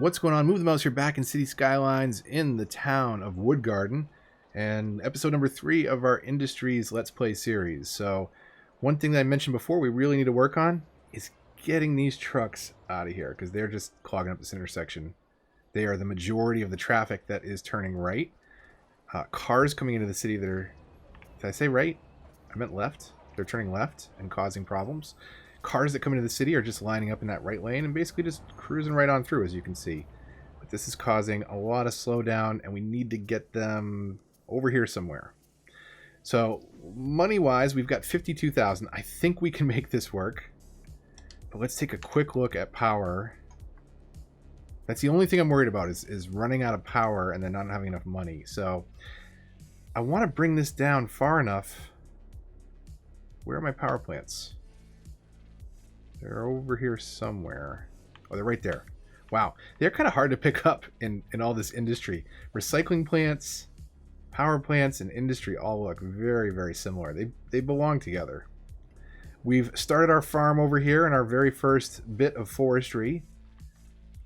What's going on? Move the Mouse here, back in City Skylines in the town of Woodgarden, and episode number 3 of our Industries Let's Play series. So, one thing that I mentioned before we really need to work on is getting these trucks out of here, because they're just clogging up this intersection. They are the majority of the traffic that is turning right. Cars coming into the city that are... Did I say right? I meant left. They're turning left and causing problems. Cars that come into the city are just lining up in that right lane and basically just cruising right on through, as you can see. But this is causing a lot of slowdown, and we need to get them over here somewhere. So, money-wise, we've got 52,000. I think we can make this work. But let's take a quick look at power. That's the only thing I'm worried about is running out of power and then not having enough money. So, I want to bring this down far enough. Where are my power plants? They're over here somewhere. Oh, they're right there. Wow. They're kind of hard to pick up in all this industry. Recycling plants, power plants, and industry all look very, very similar. They belong together. We've started our farm over here in our very first bit of forestry.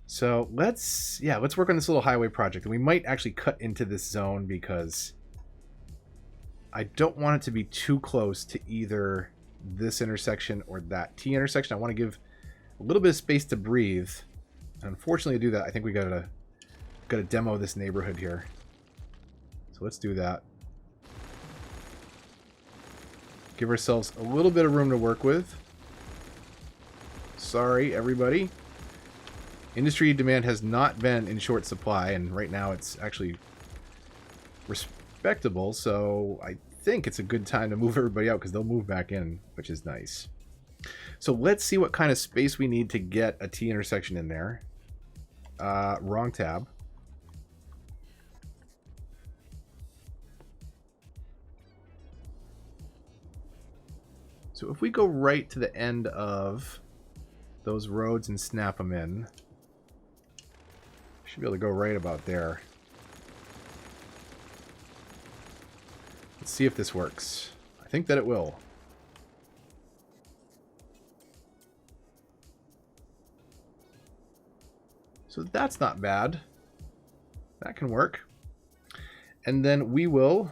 So let's work on this little highway project. And we might actually cut into this zone because I don't want it to be too close to either this intersection or that T intersection. I want to give a little bit of space to breathe. And unfortunately, to do that, I think we gotta demo this neighborhood here. So let's do that. Give ourselves a little bit of room to work with. Sorry, everybody. Industry demand has not been in short supply, and right now it's actually respectable, so I think it's a good time to move everybody out because they'll move back in, which is nice. So let's see what kind of space we need to get a T intersection in there. Wrong tab. So if we go right to the end of those roads and snap them in, should be able to go right about there. Let's see if this works. I think that it will. So that's not bad. That can work. And then we will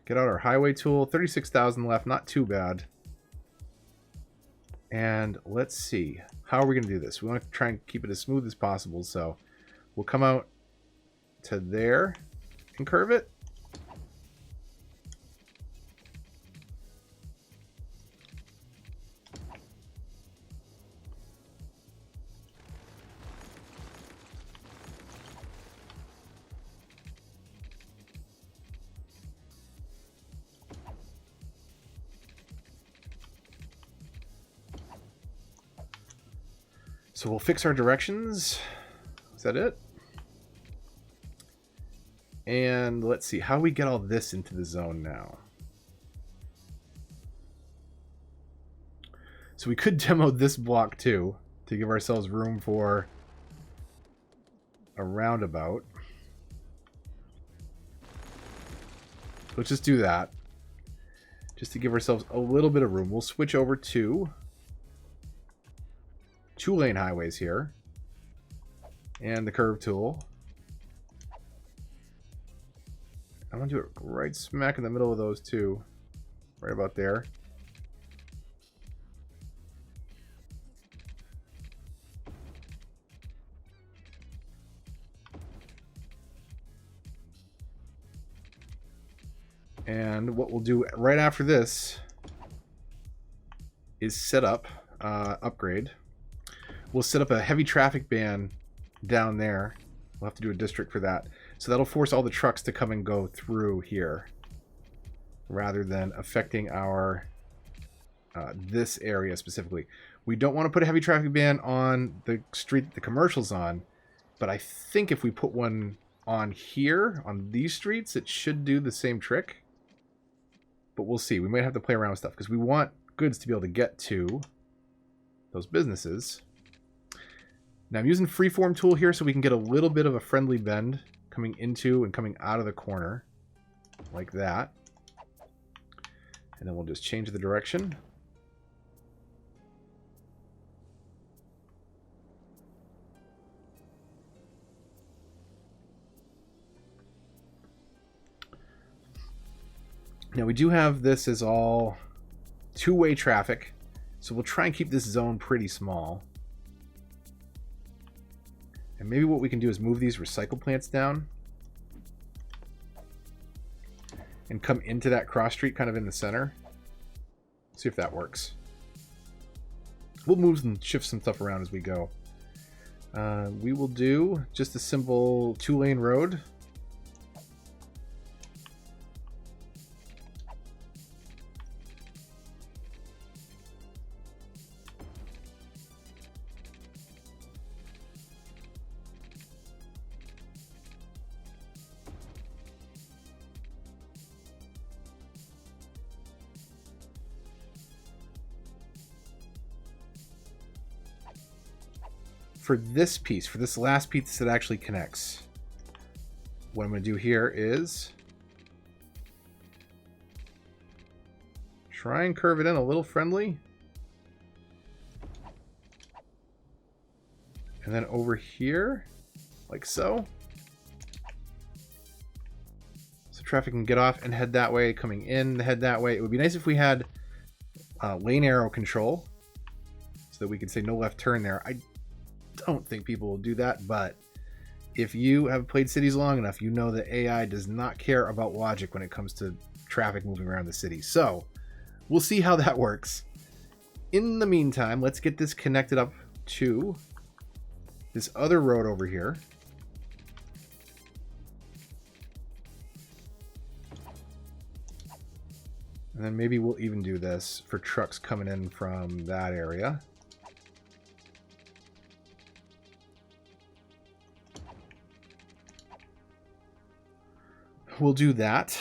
get out our highway tool. 36,000 left, not too bad. And let's see. How are we going to do this? We want to try and keep it as smooth as possible. So we'll come out to there and curve it. So we'll fix our directions. Is that it? And let's see, how do we get all this into the zone now? So we could demo this block too, to give ourselves room for a roundabout. Let's just do that. Just to give ourselves a little bit of room. We'll switch over to 2-lane highways here. And the curve tool. I want to do it right smack in the middle of those two. Right about there. And what we'll do right after this is set up, upgrade. We'll set up a heavy traffic ban down there. We'll have to do a district for that. So that'll force all the trucks to come and go through here rather than affecting our this area specifically. We don't want to put a heavy traffic ban on the street the commercial's on, but I think if we put one on here, on these streets, it should do the same trick. But we'll see. We might have to play around with stuff because we want goods to be able to get to those businesses. Now I'm using freeform tool here so we can get a little bit of a friendly bend coming into and coming out of the corner. Like that. And then we'll just change the direction. Now we do have this as all two-way traffic, so we'll try and keep this zone pretty small. And maybe what we can do is move these recycle plants down and come into that cross street kind of in the center. See if that works. We'll move and shift some stuff around as we go. We will do just a simple 2-lane road. For this piece, for this last piece that actually connects, what I'm going to do here is try and curve it in a little friendly. And then over here, like so. So traffic can get off and head that way, coming in, head that way. It would be nice if we had lane arrow control so that we could say no left turn there. I don't think people will do that, but if you have played cities long enough, you know that AI does not care about logic when it comes to traffic moving around the city. So we'll see how that works. In the meantime, let's get this connected up to this other road over here. And then maybe we'll even do this for trucks coming in from that area. We'll do that.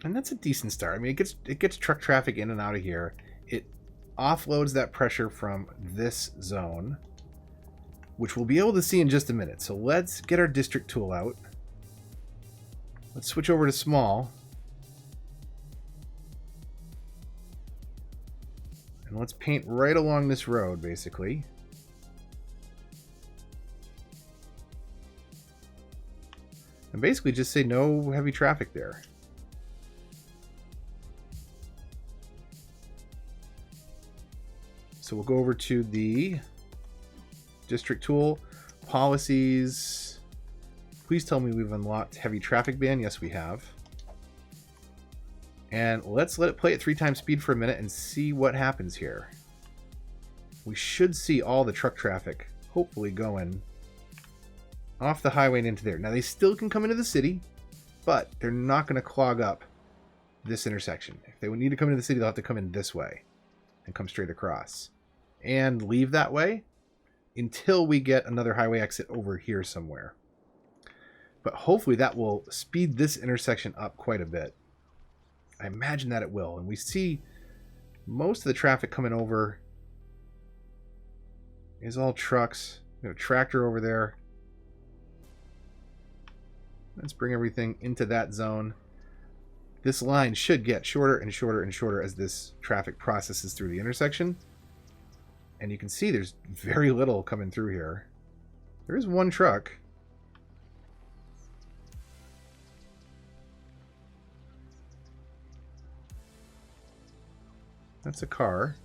And that's a decent start. I mean, it gets truck traffic in and out of here. It offloads that pressure from this zone, which we'll be able to see in just a minute. So let's get our district tool out. Let's switch over to small. And let's paint right along this road, basically. And basically just say no heavy traffic there. So we'll go over to the district tool, policies. Please tell me we've unlocked heavy traffic ban. Yes, we have. And let's let it play at 3 times speed for a minute and see what happens here. We should see all the truck traffic hopefully going off the highway and into there. Now they still can come into the city, but they're not going to clog up this intersection. If they would need to come into the city, they'll have to come in this way and come straight across and leave that way until we get another highway exit over here somewhere. But hopefully that will speed this intersection up quite a bit. I imagine that it will. And we see most of the traffic coming over is all trucks. We have a tractor over there. Let's bring everything into that zone. This line should get shorter and shorter and shorter as this traffic processes through the intersection. And you can see there's very little coming through here. There is one truck. That's a car.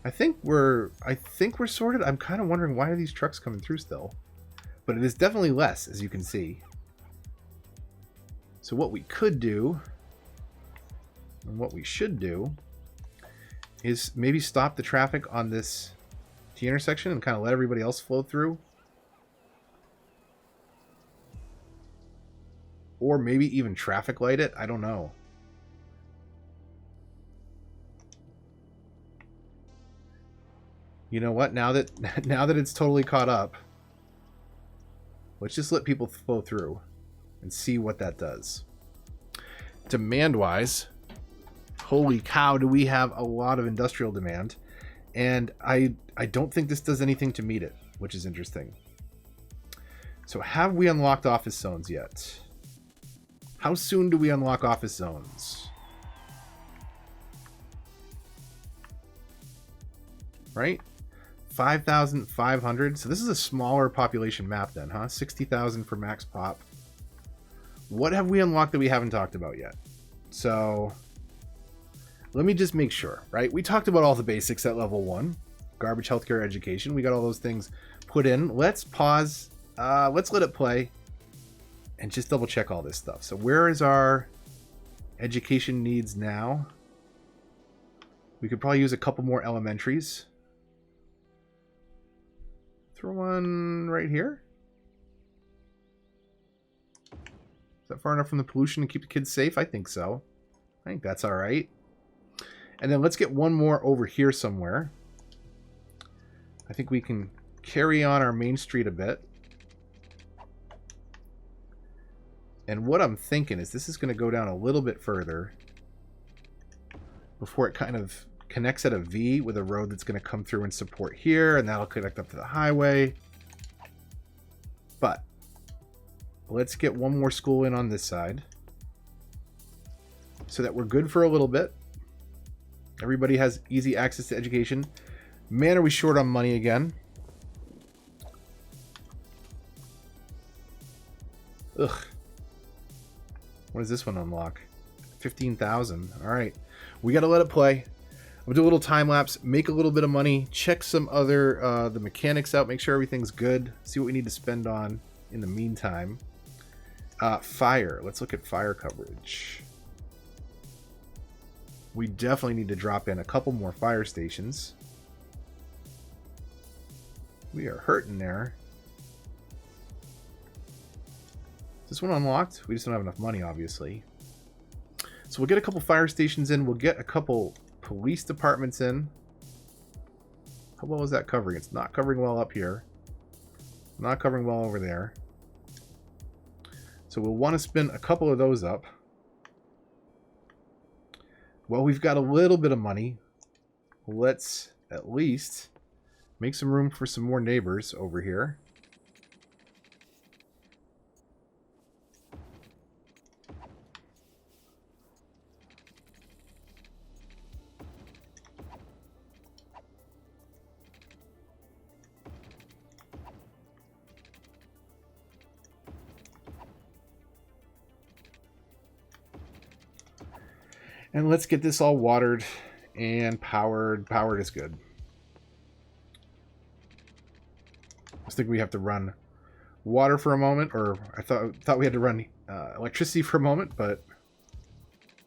I think we're sorted. I'm kind of wondering, why are these trucks coming through still? But it is definitely less, as you can see. So what we could do, and what we should do, is maybe stop the traffic on this T intersection and kind of let everybody else flow through. Or maybe even traffic light it. I don't know. You know what? Now that it's totally caught up, let's just let people flow through and see what that does. Demand-wise, holy cow, do we have a lot of industrial demand. And I don't think this does anything to meet it, which is interesting. So have we unlocked office zones yet? How soon do we unlock office zones? Right? 5,500. So this is a smaller population map then, huh? 60,000 for max pop. What have we unlocked that we haven't talked about yet? So let me just make sure, right? We talked about all the basics at level 1. Garbage, healthcare, education. We got all those things put in. Let's pause. Let's let it play and just double check all this stuff. So where is our education needs now? We could probably use a couple more elementaries. Throw one right here. Is that far enough from the pollution to keep the kids safe? I think so. I think that's all right. And then let's get one more over here somewhere. I think we can carry on our main street a bit. And what I'm thinking is this is going to go down a little bit further before it kind of connects at a V with a road that's going to come through and support here, and that'll connect up to the highway. But let's get one more school in on this side so that we're good for a little bit. Everybody has easy access to education. Man, are we short on money again? Ugh. What does this one unlock? 15,000. All right. We got to let it play. We'll do a little time lapse, make a little bit of money, check some other, the mechanics out, make sure everything's good, see what we need to spend on in the meantime. Fire. Let's look at fire coverage. We definitely need to drop in a couple more fire stations. We are hurting there. Is this one unlocked? We just don't have enough money, obviously. So we'll get a couple fire stations in. We'll get a couple police departments in. How well is that covering? It's not covering well up here. Not covering well over there. So we'll want to spin a couple of those up. Well, we've got a little bit of money. Let's at least make some room for some more neighbors over here. And let's get this all watered and powered. Powered is good. I was thinking we have to run water for a moment, or I thought we had to run electricity for a moment, but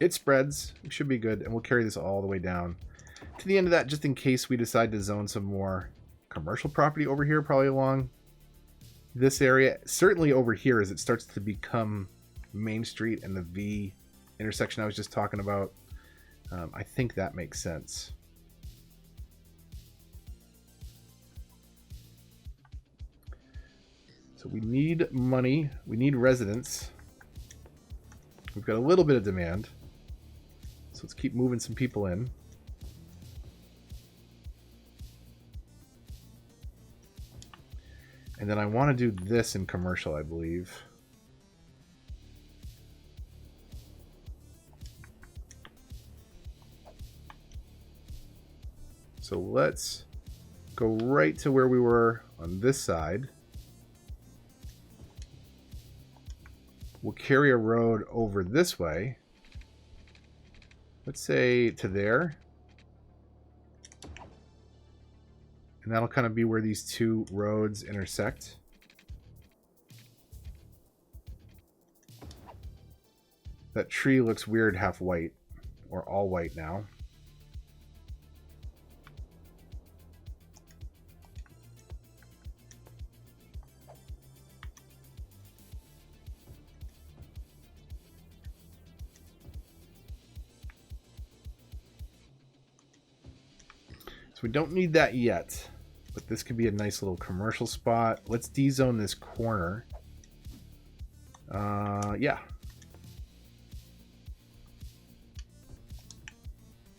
it spreads. It should be good, and we'll carry this all the way down to the end of that, just in case we decide to zone some more commercial property over here, probably along this area. Certainly over here as it starts to become Main Street and the V intersection I was just talking about. I think that makes sense. So we need money. We need residents. We've got a little bit of demand. So let's keep moving some people in. And then I want to do this in commercial, I believe. So let's go right to where we were on this side. We'll carry a road over this way. Let's say to there. And that'll kind of be where these two roads intersect. That tree looks weird half white, or all white now. So we don't need that yet, but this could be a nice little commercial spot. Let's de-zone this corner. Yeah.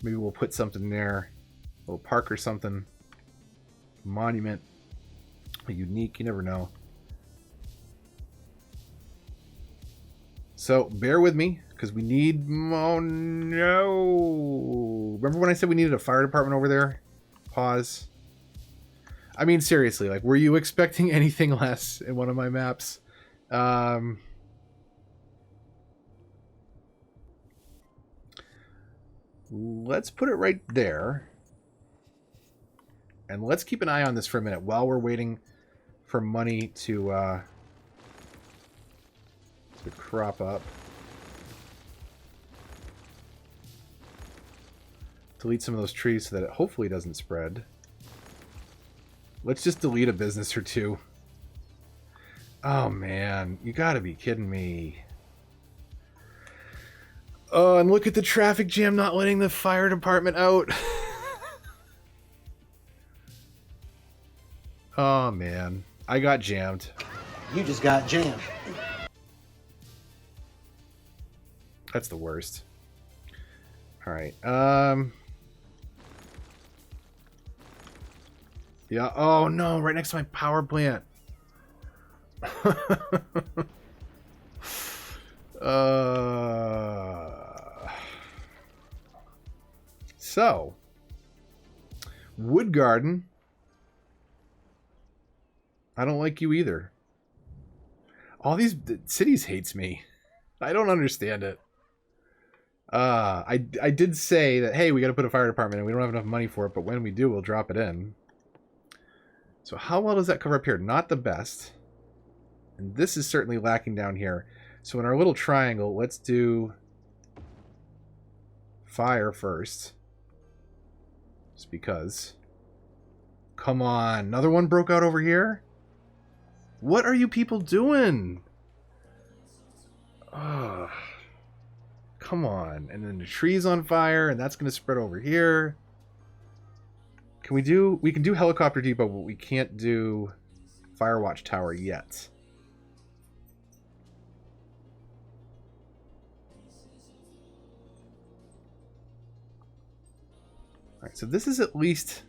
Maybe we'll put something there. A little park or something. Monument. A unique, you never know. So bear with me, because we need... Oh no! Remember when I said we needed a fire department over there? Pause. I mean, seriously, like, were you expecting anything less in one of my maps? Let's put it right there. And let's keep an eye on this for a minute while we're waiting for money to crop up. Delete some of those trees so that it hopefully doesn't spread. Let's just delete a business or two. Oh, man. You gotta be kidding me. Oh, and look at the traffic jam not letting the fire department out. Oh, man. I got jammed. You just got jammed. That's the worst. Alright. Yeah. Oh, no. Right next to my power plant. So, Woodgarden. I don't like you either. All these cities hates me. I don't understand it. I did say that, hey, we got to put a fire department in. We don't have enough money for it, but when we do, we'll drop it in. So how well does that cover up here? Not the best. And this is certainly lacking down here. So in our little triangle, let's do fire first. Just because. Come on. Another one broke out over here? What are you people doing? Oh, come on. And then the tree's on fire, and that's going to spread over here. We can do helicopter depot, but we can't do Firewatch Tower yet. Alright, so this is at least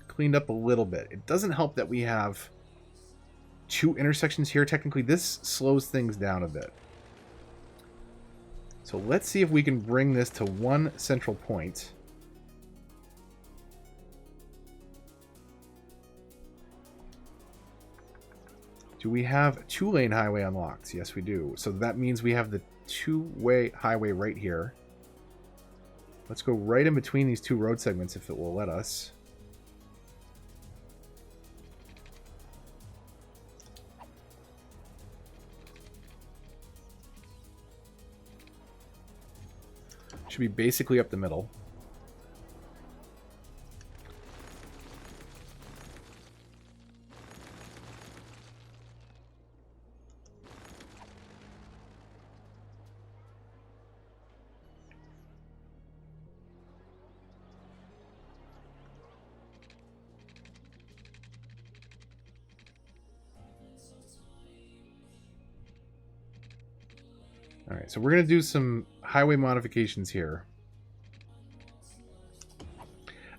cleaned up a little bit. It doesn't help that we have two intersections here. Technically, this slows things down a bit. So let's see if we can bring this to one central point. Do we have two-lane highway unlocked? Yes, we do. So that means we have the two-way highway right here. Let's go right in between these two road segments if it will let us. Should be basically up the middle. Alright, so we're going to do some highway modifications here.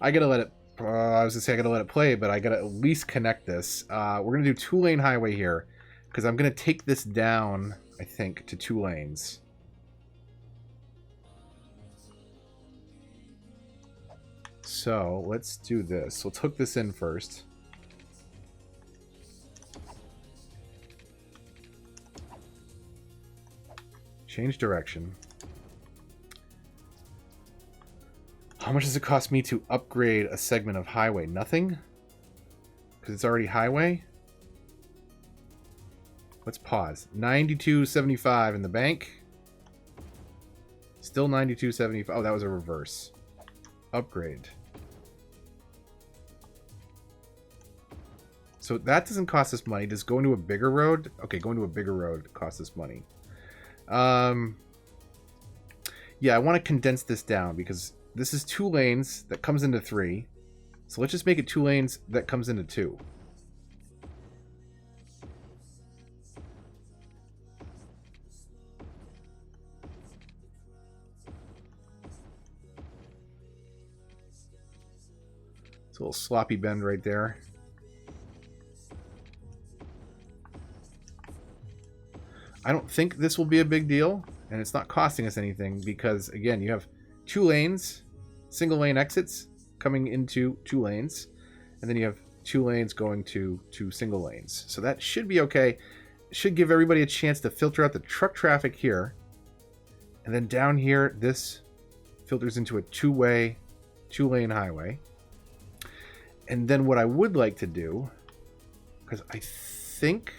I gotta let it... I was going to say I gotta let it play, but I gotta at least connect this. We're going to do two-lane highway here, because I'm going to take this down, I think, to 2 lanes. So, let's do this. Let's hook this in first. Change direction. How much does it cost me to upgrade a segment of highway? Nothing? Because it's already highway? Let's pause. $92.75 in the bank. Still $92.75. Oh, that was a reverse. Upgrade. So that doesn't cost us money. Does going to a bigger road? Okay, going to a bigger road costs us money. Yeah, I want to condense this down because this is 2 lanes that comes into 3. So let's just make it 2 lanes that comes into 2. It's a little sloppy bend right there. I don't think this will be a big deal, and it's not costing us anything because, again, you have 2 lanes, single lane exits coming into 2 lanes, and then you have 2 lanes going to 2 single lanes. So that should be okay. It should give everybody a chance to filter out the truck traffic here. And then down here, this filters into a 2-way, 2-lane highway. And then what I would like to do, because I think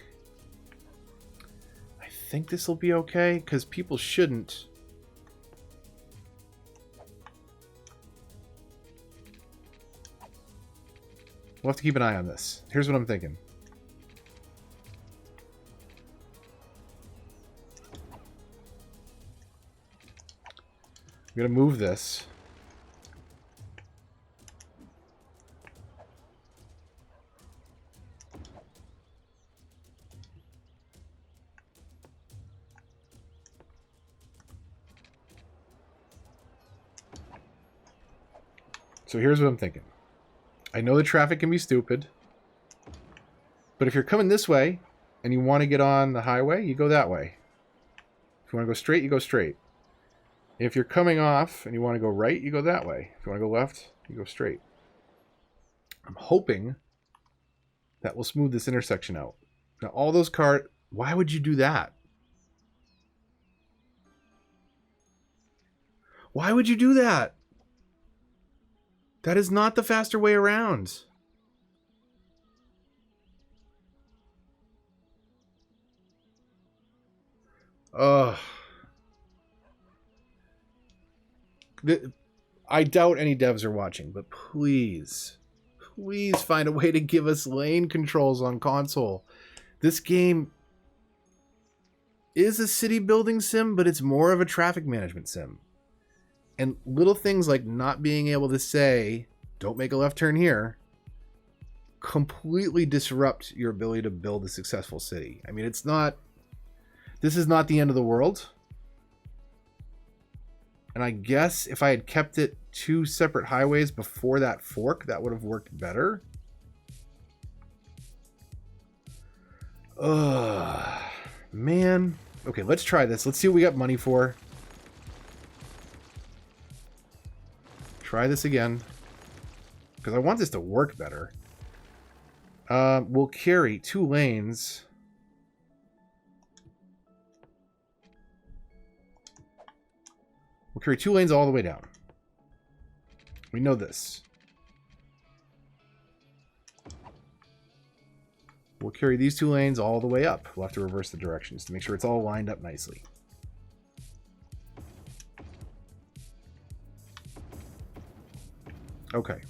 this will be okay, because people shouldn't. We'll have to keep an eye on this. Here's what I'm thinking. I'm going to move this. So here's what I'm thinking. I know the traffic can be stupid, but if you're coming this way and you want to get on the highway, you go that way. If you want to go straight, you go straight. If you're coming off and you want to go right, you go that way. If you want to go left, you go straight. I'm hoping that will smooth this intersection out. Now, all those cars, why would you do that? Why would you do that? That is not the faster way around. Ugh. I doubt any devs are watching, but please find a way to give us lane controls on console. This game is a city building sim, but it's more of a traffic management sim. And little things like not being able to say, don't make a left turn here, completely disrupt your ability to build a successful city. I mean, this is not the end of the world. And I guess if I had kept it 2 separate highways before that fork, that would have worked better. Ugh, man. Okay, let's try this. Let's see what we got money for. Try this again. Because I want this to work better. We'll carry 2 lanes. We'll carry 2 lanes all the way down. We know this. We'll carry these 2 lanes all the way up. We'll have to reverse the directions to make sure it's all lined up nicely. Okay.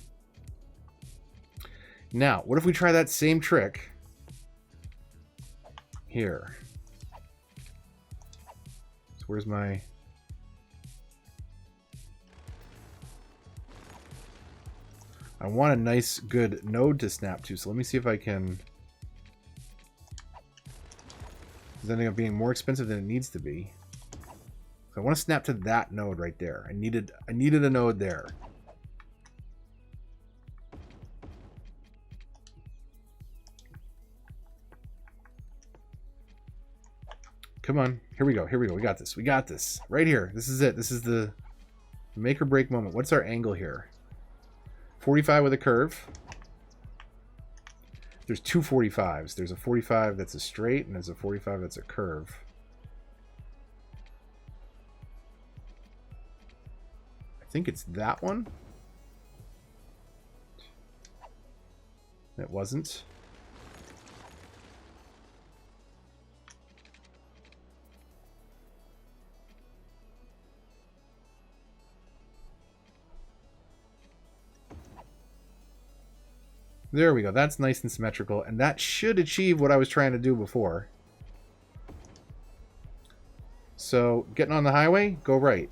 Now, what if we try that same trick here? So where's my... I want a nice, good node to snap to, so let me see if I can... It's ending up being more expensive than it needs to be. So I want to snap to that node right there. I needed a node there. Come on. Here we go. Here we go. We got this. We got this. Right here. This is it. This is the make or break moment. What's our angle here? 45 with a curve. There's 2 45s. There's a 45 that's a straight, and there's a 45 that's a curve. I think it's that one. It wasn't. There we go. That's nice and symmetrical, and that should achieve what I was trying to do before. So, getting on the highway, go right.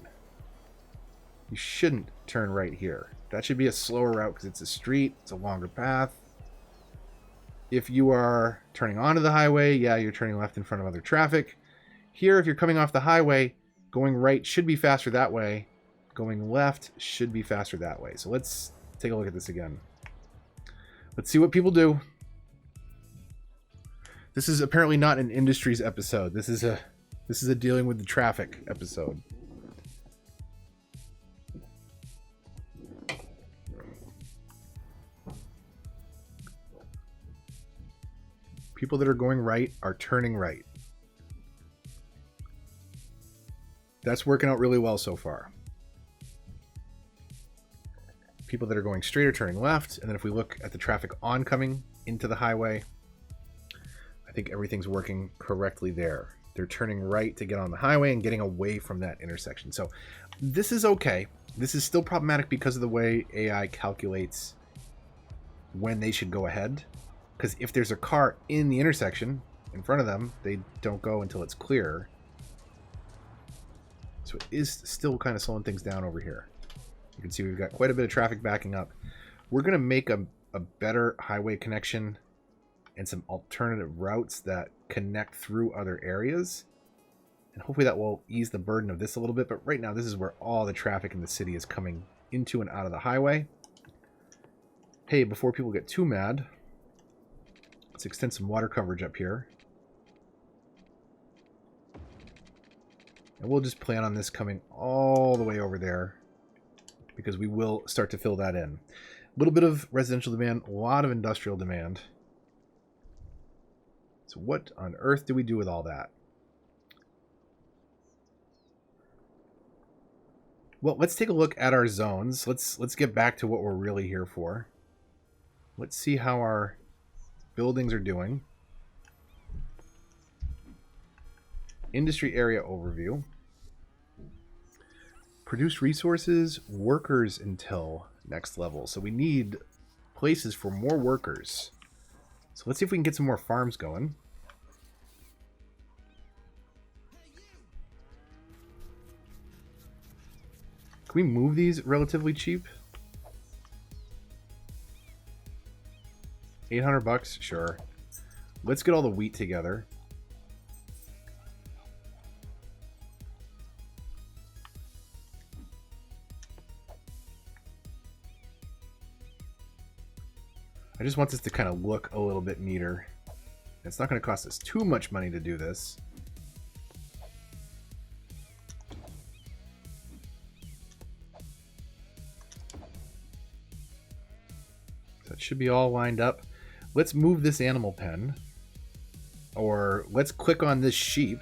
You shouldn't turn right here. That should be a slower route because it's a street, it's a longer path. If you are turning onto the highway, yeah, you're turning left in front of other traffic. Here, if you're coming off the highway, going right should be faster that way. Going left should be faster that way. So let's take a look at this again. Let's see what people do. This is apparently not an industries episode. This is a dealing with the traffic episode. People that are going right are turning right. That's working out really well so far. People that are going straight are turning left. And then if we look at the traffic oncoming into the highway, I think everything's working correctly there. They're turning right to get on the highway and getting away from that intersection. So this is okay. This is still problematic because of the way AI calculates when they should go ahead. Because if there's a car in the intersection in front of them, they don't go until it's clear. So it is still kind of slowing things down over here. You can see we've got quite a bit of traffic backing up. We're going to make a better highway connection and some alternative routes that connect through other areas. And hopefully that will ease the burden of this a little bit. But right now, this is where all the traffic in the city is coming into and out of the highway. Hey, before people get too mad, let's extend some water coverage up here. And we'll just plan on this coming all the way over there, because we will start to fill that in. A little bit of residential demand, a lot of industrial demand. So what on earth do we do with all that? Well, let's take a look at our zones. Let's get back to what we're really here for. Let's see how our buildings are doing. Industry area overview. Produce resources, workers until next level. So we need places for more workers. So let's see if we can get some more farms going. Can we move these relatively cheap? 800 bucks? Sure. Let's get all the wheat together. I just want this to kind of look a little bit neater. It's not going to cost us too much money to do this. So it should be all lined up. Let's move this animal pen. Or let's click on this sheep.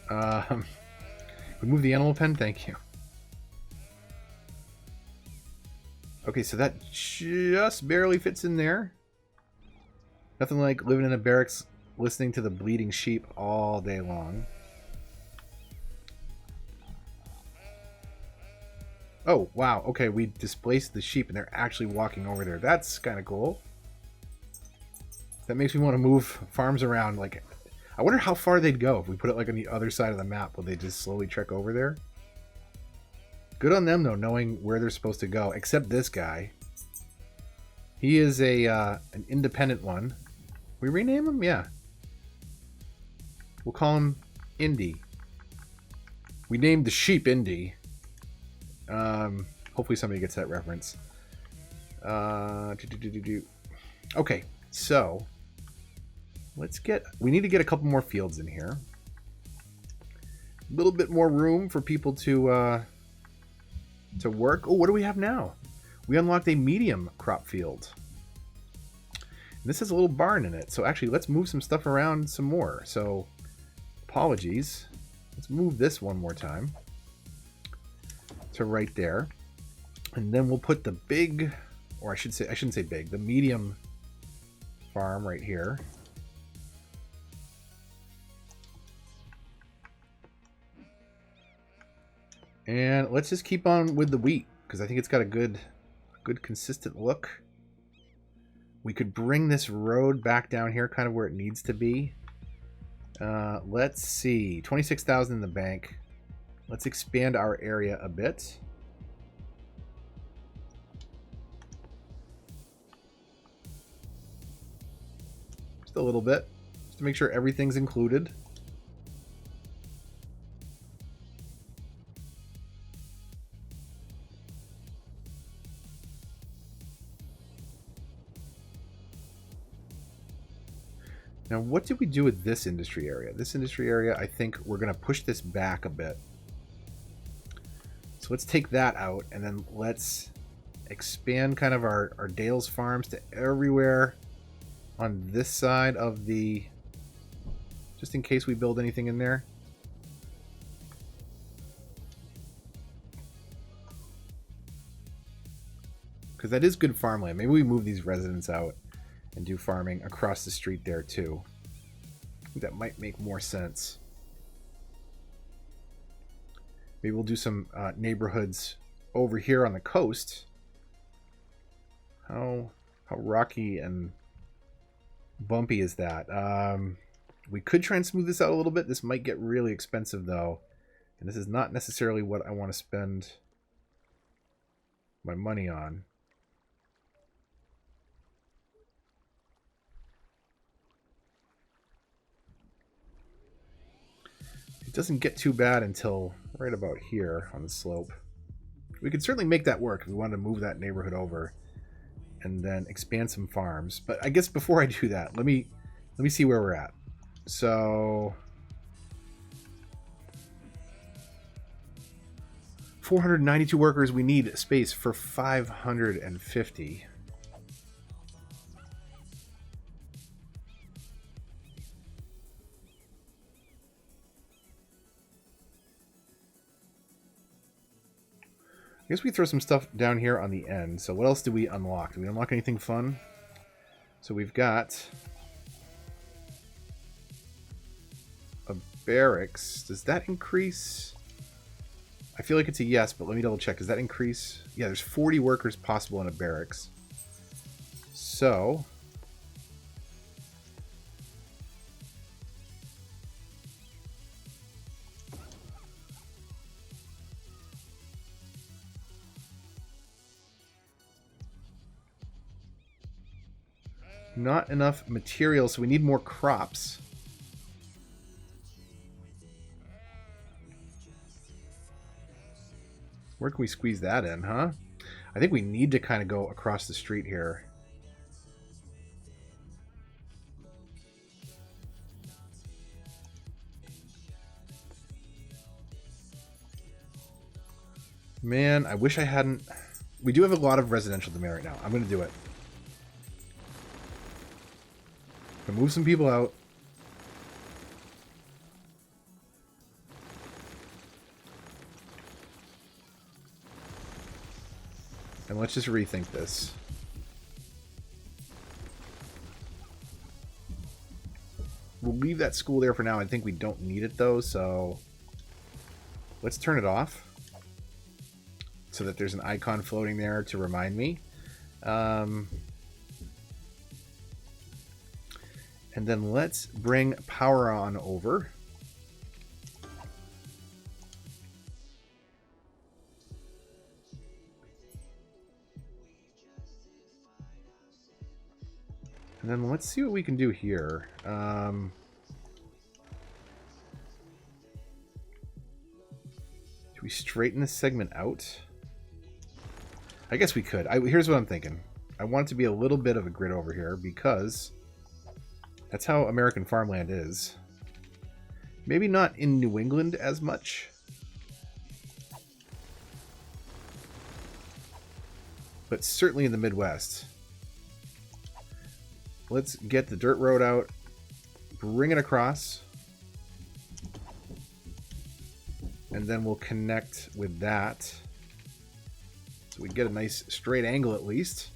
Remove the animal pen? Thank you. Okay, so that just barely fits in there. Nothing like living in a barracks listening to the bleeding sheep all day long. Oh, wow. Okay, we displaced the sheep and they're actually walking over there. That's kind of cool. That makes me want to move farms around. Like, I wonder how far they'd go if we put it like on the other side of the map. Will they just slowly trek over there? Good on them, though, knowing where they're supposed to go. Except this guy. He is an independent one. We rename him? Yeah. We'll call him Indy. We named the sheep Indy. Hopefully somebody gets that reference. Okay, so we need to get a couple more fields in here. A little bit more room for people to work. Oh, what do we have now? We unlocked a medium crop field. And this has a little barn in it. So actually, let's move some stuff around some more. So, apologies. Let's move this one more time to right there. And then we'll put the big, or I shouldn't say big, the medium farm right here. And let's just keep on with the wheat, because I think it's got a good consistent look. We could bring this road back down here, kind of where it needs to be. Let's see, 26,000 in the bank. Let's expand our area a bit. Just a little bit, just to make sure everything's included. Now, what did we do with this industry area? This industry area, I think we're going to push this back a bit. So let's take that out, and then let's expand kind of our Dale's farms to everywhere on this side of the... just in case we build anything in there. Because that is good farmland. Maybe we move these residents out and do farming across the street there too. I think that might make more sense. Maybe we'll do some neighborhoods over here on the coast. How rocky and bumpy is that? We could try and smooth this out a little bit. This might get really expensive though. And this is not necessarily what I want to spend my money on. It doesn't get too bad until right about here on the slope. We could certainly make that work if we wanted to move that neighborhood over and then expand some farms. But I guess before I do that, let me see where we're at. So 492 workers. We need space for 550. I guess we throw some stuff down here on the end. So what else do we unlock? Do we unlock anything fun? So we've got a barracks. Does that increase? I feel like it's a yes, but let me double check. Does that increase? Yeah, there's 40 workers possible in a barracks. So not enough material, so we need more crops. Where can we squeeze that in, huh? I think we need to kind of go across the street here. Man, I wish I hadn't... We do have a lot of residential demand right now. I'm going to do it. I'm going to move some people out. And let's just rethink this. We'll leave that school there for now. I think we don't need it though, so let's turn it off so that there's an icon floating there to remind me. And then let's bring power on over. And then let's see what we can do here. Do we straighten this segment out? I guess we could. Here's what I'm thinking. I want it to be a little bit of a grid over here because that's how American farmland is. Maybe not in New England as much. But certainly in the Midwest. Let's get the dirt road out, bring it across, and then we'll connect with that. So we get a nice straight angle at least.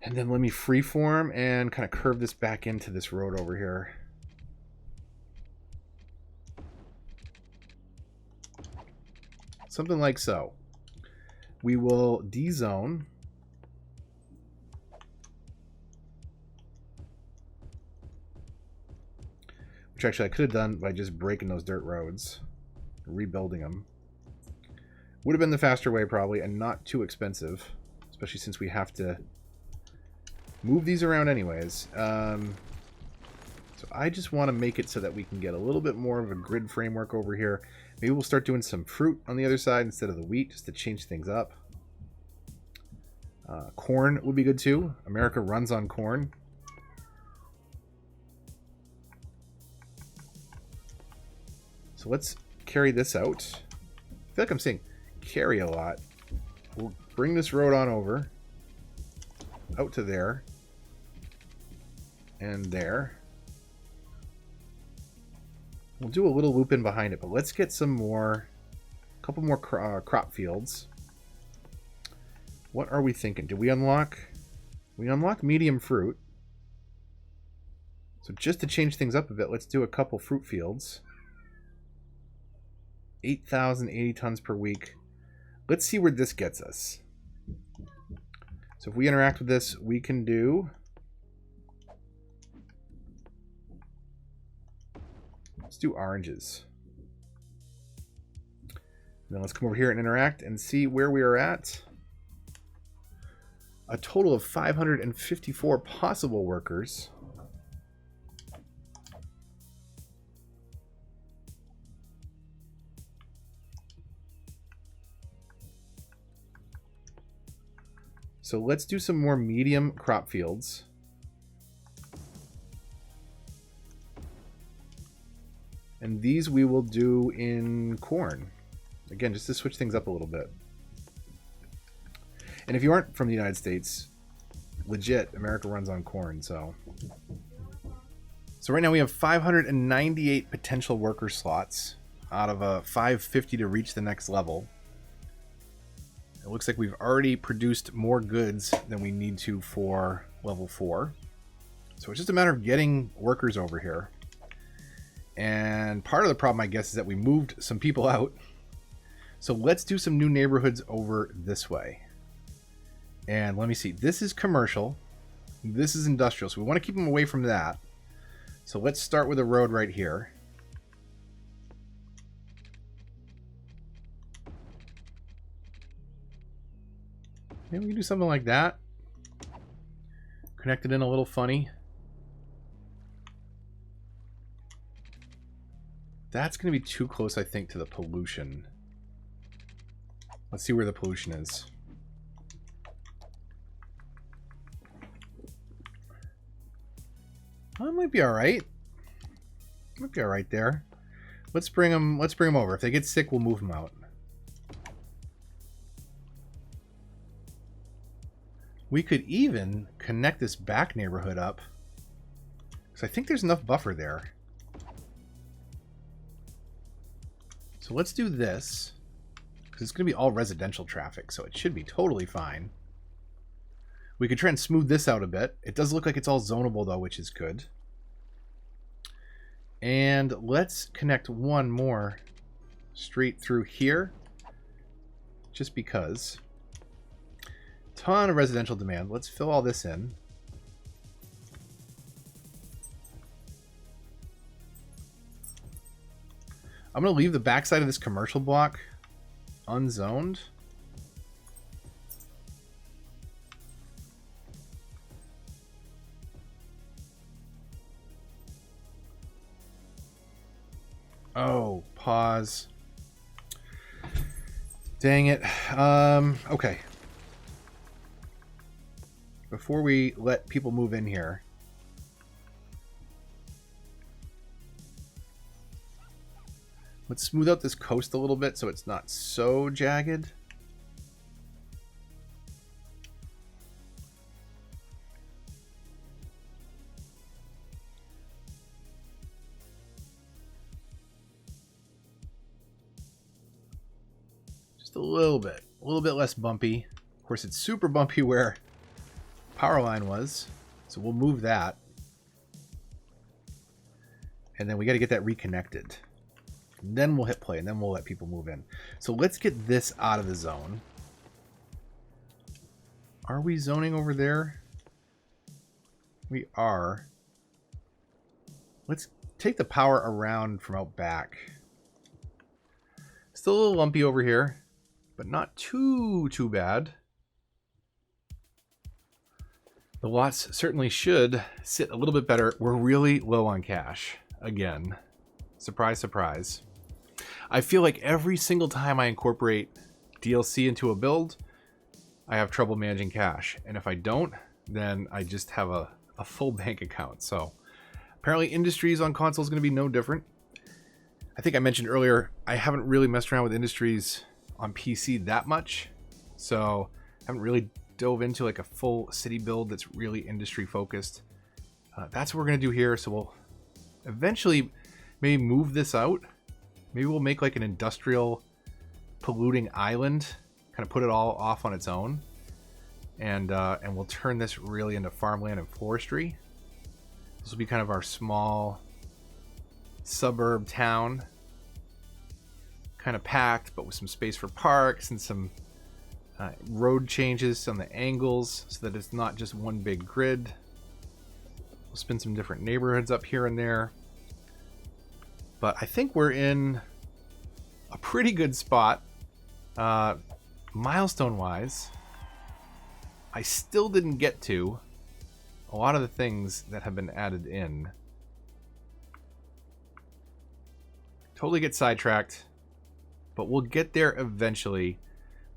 And then let me freeform and kind of curve this back into this road over here. Something like so. We will D-zone. Which actually I could have done by just breaking those dirt roads. Rebuilding them. Would have been the faster way probably and not too expensive. Especially since we have to move these around anyways. So I just want to make it so that we can get a little bit more of a grid framework over here. Maybe we'll start doing some fruit on the other side instead of the wheat, just to change things up. Corn would be good too. America runs on corn. So let's carry this out. I feel like I'm saying carry a lot. We'll bring this road on over. Out to there. And there. We'll do a little loop in behind it, but let's get some more, a couple more crop fields. What are we thinking? Did we unlock? We unlock medium fruit. So just to change things up a bit, let's do a couple fruit fields. 8,080 tons per week. Let's see where this gets us. So if we interact with this, we can do... Let's do oranges. And then let's come over here and interact and see where we are at. A total of 554 possible workers. So let's do some more medium crop fields. And these we will do in corn. Again, just to switch things up a little bit. And if you aren't from the United States, legit, America runs on corn, so. So right now we have 598 potential worker slots out of a 550 to reach the next level. It looks like we've already produced more goods than we need to for level 4. So it's just a matter of getting workers over here. And part of the problem, I guess, is that we moved some people out. So let's do some new neighborhoods over this way. And let me see. This is commercial. This is industrial. So we want to keep them away from that. So let's start with a road right here. Maybe we can do something like that. Connect it in a little funny. That's going to be too close, I think, to the pollution. Let's see where the pollution is. Well, it might be all right. Might be all right there. Let's bring them. Let's bring them over. If they get sick, we'll move them out. We could even connect this back neighborhood up, because I think there's enough buffer there. So let's do this, because it's going to be all residential traffic, so it should be totally fine. We could try and smooth this out a bit. It does look like it's all zonable, though, which is good. And let's connect one more street through here, just because. Ton of residential demand. Let's fill all this in. I'm going to leave the backside of this commercial block unzoned. Oh, pause. Dang it. Okay. Before we let people move in here, let's smooth out this coast a little bit so it's not so jagged. Just a little bit less bumpy. Of course, it's super bumpy where power line was, so we'll move that. And then we got to get that reconnected. And then we'll hit play, and then we'll let people move in. So let's get this out of the zone. Are we zoning over there? We are. Let's take the power around from out back. Still a little lumpy over here, but not too bad. The lots certainly should sit a little bit better. We're really low on cash. Again, surprise, surprise. I feel like every single time I incorporate DLC into a build, I have trouble managing cash. And if I don't, then I just have a full bank account. So apparently Industries on console is going to be no different. I think I mentioned earlier, I haven't really messed around with industries on PC that much. So I haven't really dove into like a full city build that's really industry focused. That's what we're going to do here. So we'll eventually maybe move this out. Maybe we'll make like an industrial polluting island, kind of put it all off on its own. And we'll turn this really into farmland and forestry. This will be kind of our small suburb town, kind of packed, but with some space for parks and some road changes on the angles so that it's not just one big grid. We'll spin some different neighborhoods up here and there. But I think we're in a pretty good spot. Milestone wise, I still didn't get to a lot of the things that have been added in. Totally get sidetracked, but we'll get there eventually.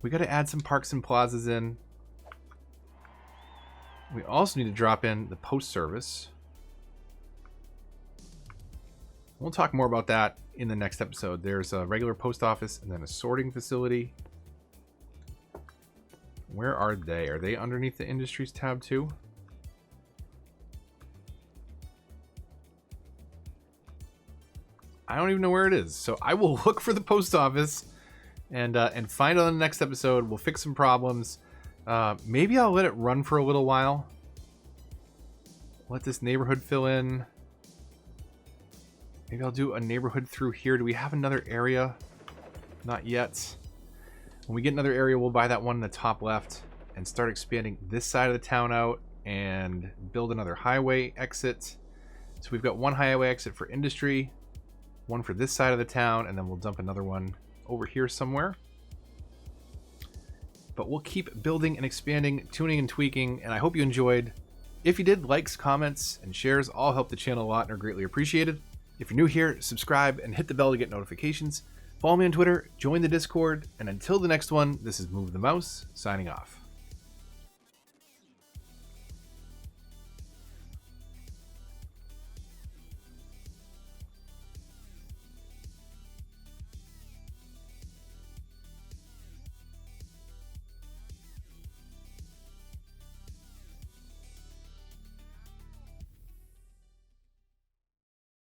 We got to add some parks and plazas in. We also need to drop in the post service. We'll talk more about that in the next episode. There's a regular post office and then a sorting facility. Where are they? Are they underneath the industries tab too? I don't even know where it is. So I will look for the post office and find it on the next episode. We'll fix some problems. Maybe I'll let it run for a little while. Let this neighborhood fill in. Maybe I'll do a neighborhood through here. Do we have another area? Not yet. When we get another area, we'll buy that one in the top left and start expanding this side of the town out and build another highway exit. So we've got one highway exit for industry, one for this side of the town, and then we'll dump another one over here somewhere. But we'll keep building and expanding, tuning and tweaking, and I hope you enjoyed. If you did, likes, comments, and shares all help the channel a lot and are greatly appreciated. If you're new here, subscribe and hit the bell to get notifications. Follow me on Twitter, join the Discord, and until the next one, this is Move the Mouse, signing off.